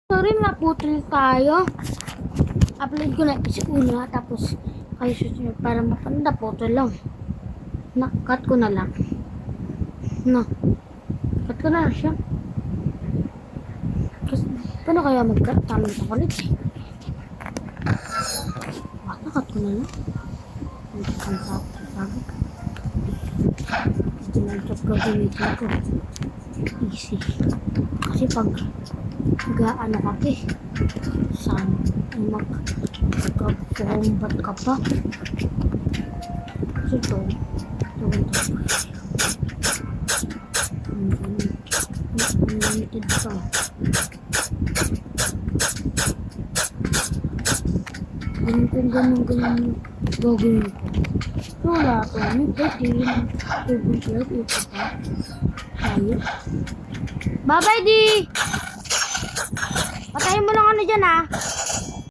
Sorry, naputol tayo. Upload ko na episode una, tapos kayo susunod para mapanda. Putol lang. Cut ko na lang. Cut ko na siya. Kasi, paano kaya mag-cut? Tama ito ulit. Cut ko na lang. Ang sabi. Ito na ito gagamitin ko. Easy. Kasi pag ano ka pa saan magkabombat ka pa. Kasi ito unlimited pa. Ganun gagawin ko. So wala ito. May pwede yun. Ito pa. Tayo. Bye-bye, Di! Patayin mo lang ano dyan, ha?